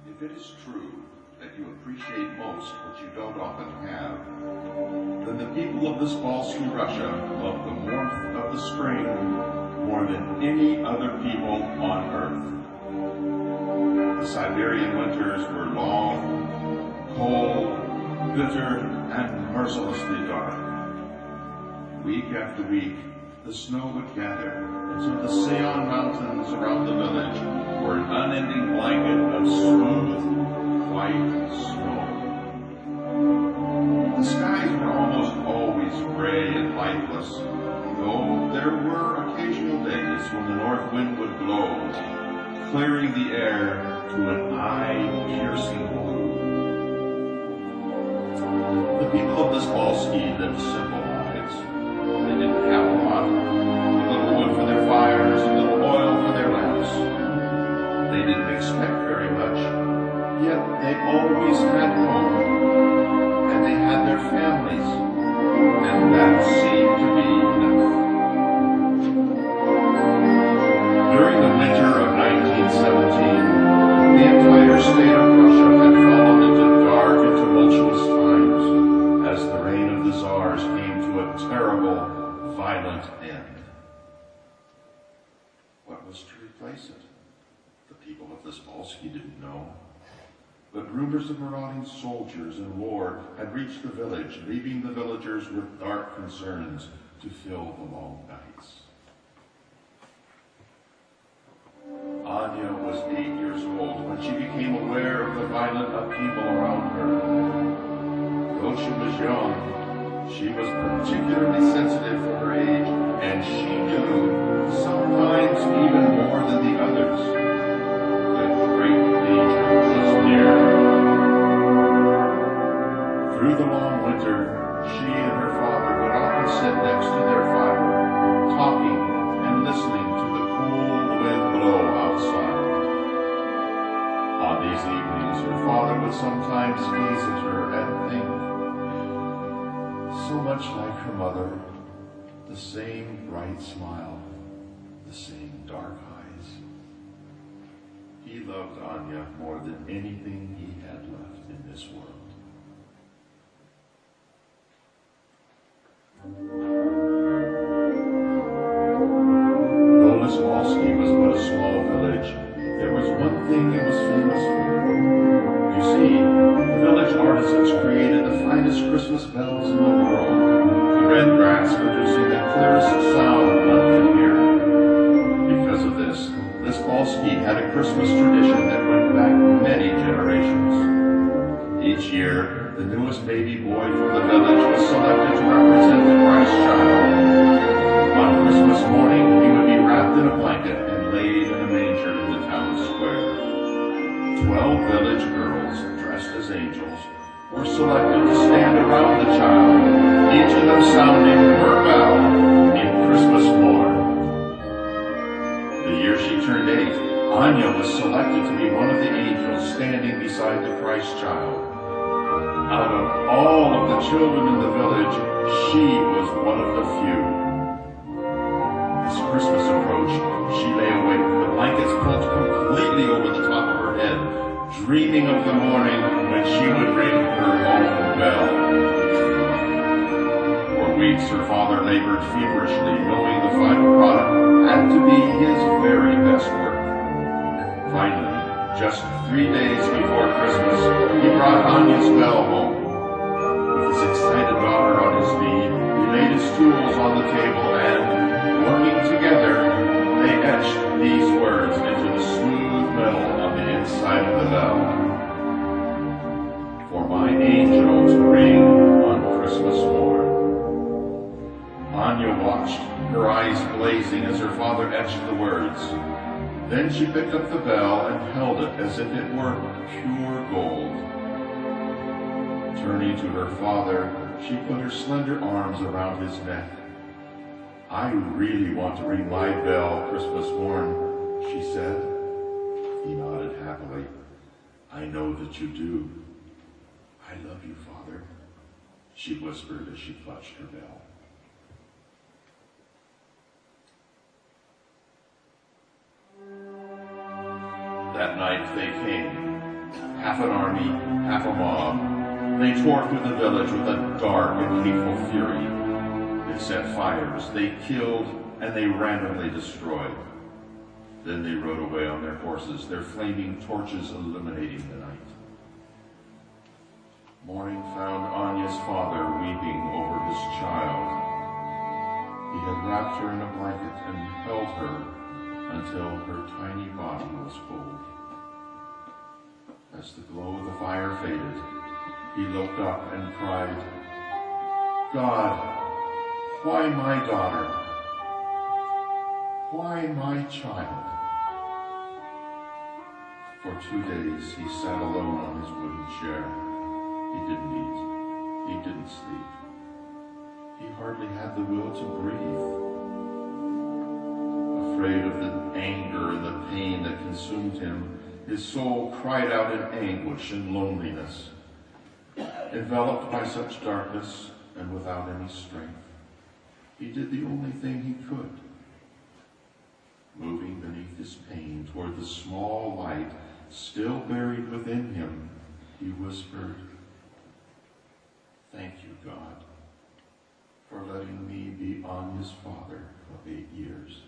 If it is true that you appreciate most what you don't often have, then the people of this Balsky Russia love the warmth of the spring more than any other people on earth. The Siberian winters were long, cold, bitter, and mercilessly dark. Week after week, the snow would gather until the Seon Mountains around the village were an unending blanket of smooth, white snow. The skies were almost always gray and lightless, though there were occasional days when the north wind would blow, clearing the air to an eye-piercing blue. The people of this Balsky lived simple lives. They didn't have a lot, a little wood for their fires, a little oil for their lamps. They didn't expect very much, yet they always had hope, and they had their families, and that seemed to be enough. During the winter of 1917, the entire state of Russia had fallen into dark and tumultuous times as the reign of the Tsars came to a terrible, violent end. What was to replace it? The people of this Balsky didn't know. But rumors of marauding soldiers and war had reached the village, leaving the villagers with dark concerns to fill the long nights. Anya was 8 years old when she became aware of the violent upheaval around her. Though she was young, she was particularly sensitive for her age, and she knew, sometimes even more than the others, that great danger was near. Through the long winter, she and her father would often sit next to their fire, talking and listening to the cool wind blow outside. On these evenings, her father would sometimes gaze at her and think, so much like her mother, the same bright smile, the same dark eyes. He loved Anya more than anything he had left in this world. Though Miss Balsky was but a small village, there was one thing it was famous for. You see, the village artisans created the finest Christmas bells in the world, the red brass producing the clearest sound one could hear. Because of this Balsky had a Christmas tradition that went back many generations. Each year, the newest baby boy from the village was selected to represent the Christ child. On Christmas morning, he would be wrapped in a blanket and laid in a manger in the town square. 12 village girls, dressed as angels, were selected to stand around the child, each of them sounding her bell in Christmas morn. The year she turned 8, Anya was selected to be one of the angels standing beside the Christ child. Out of all of the children in the village, she was one of the few. As Christmas approached, she lay awake, the blankets pulled completely over the top of her head, dreaming of the morning when she would ring her own bell. For weeks, her father labored feverishly, knowing the final product had to be his very best work. Finally, just 3 days before Christmas, he brought Anya's bell home. With his excited daughter on his knee, he laid his tools on the table and, working together, they etched these words into the smooth metal on the inside of the bell. For my angel to ring on Christmas morn. Anya watched, her eyes blazing as her father etched the words. Then she picked up the bell and held it as if it were pure gold. Turning to her father, she put her slender arms around his neck. I really want to ring my bell Christmas morn, she said. He nodded happily. I know that you do. I love you, Father, she whispered as she clutched her bell. That night they came. half an army, half a mob. They tore through the village with a dark and hateful fury. They set fires, they killed, and they randomly destroyed. Then they rode away on their horses, their flaming torches illuminating the night. Morning found Anya's father weeping over his child. He had wrapped her in a blanket and held her until her tiny body was cold. As the glow of the fire faded, he looked up and cried, "God, why my daughter? Why my child?" For 2 days he sat alone on his wooden chair. He didn't eat. He didn't sleep. He hardly had the will to breathe. Afraid of the anger and the pain that consumed him, his soul cried out in anguish and loneliness. Enveloped by such darkness and without any strength, he did the only thing he could. Moving beneath his pain toward the small light still buried within him, he whispered, "Thank you, God, for letting me be Anya's father for 8 years.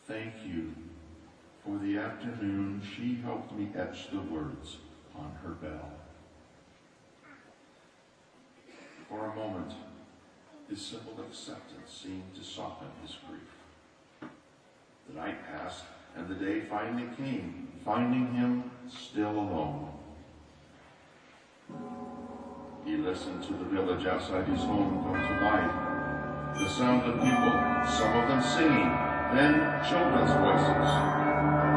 Thank you for the afternoon she helped me etch the words on her bell." For a moment, his simple acceptance seemed to soften his grief. The night passed, and the day finally came, finding him still alone. He listened to the village outside his home come to life. The sound of people, some of them singing, then children's voices.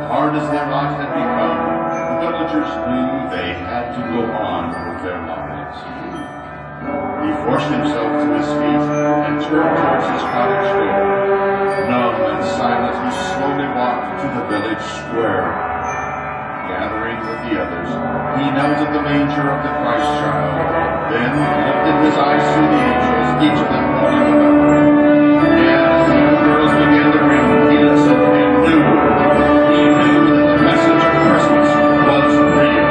Hard as their lot had become, the villagers knew they had to go on with their lives. He forced himself to his feet and turned towards his cottage door. Numb and silent, he slowly walked to the village square. Gathering with the others, he knelt at the manger of the Christ child, then lifted his eyes to the angels, each of them holding a bell. And as the girls began to ring, he listened and knew that the message of Christmas was real.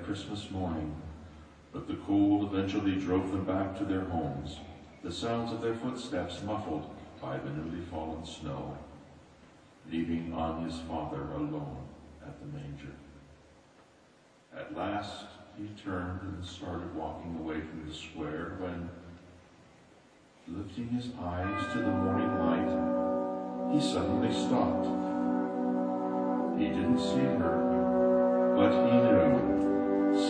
Christmas morning, but the cold eventually drove them back to their homes, the sounds of their footsteps muffled by the newly fallen snow, leaving Anya's father alone at the manger. At last, he turned and started walking away from the square when, lifting his eyes to the morning light, he suddenly stopped. He didn't see her, but he knew.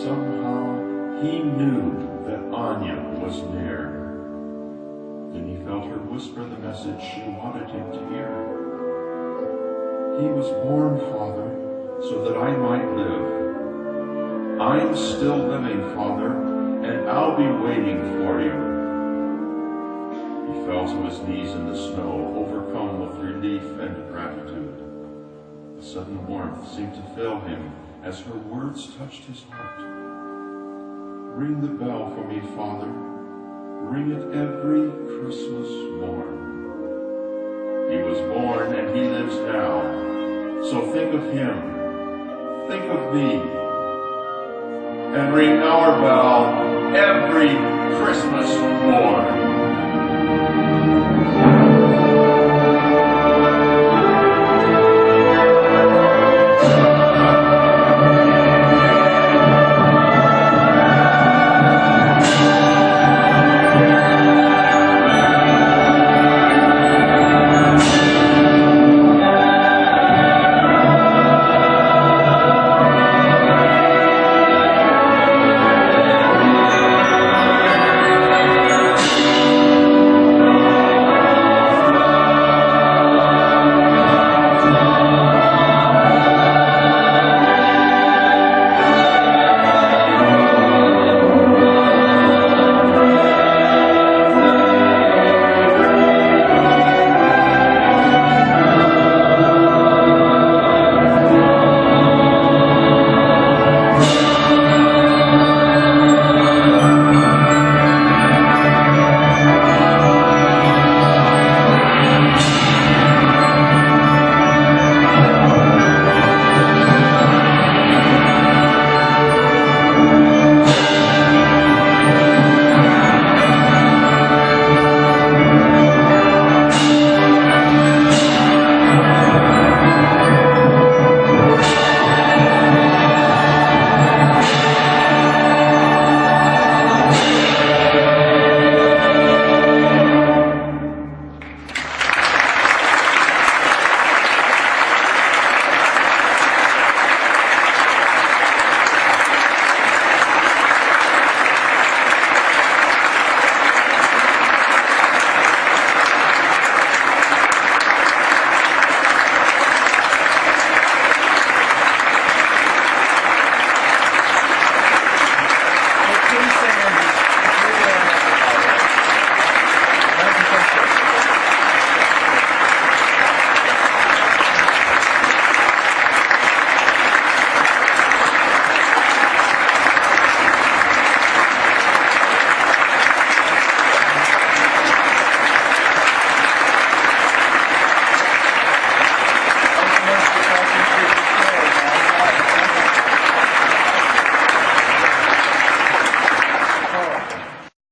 Somehow, he knew that Anya was near. Then he felt her whisper the message she wanted him to hear. "He was born, Father, so that I might live. I'm still living, Father, and I'll be waiting for you." He fell to his knees in the snow, overcome with relief and gratitude. A sudden warmth seemed to fill him as her words touched his heart. "Ring the bell for me, Father. Ring it every Christmas morn." He was born and he lives now. So think of him. Think of me. And ring our bell every Christmas morn.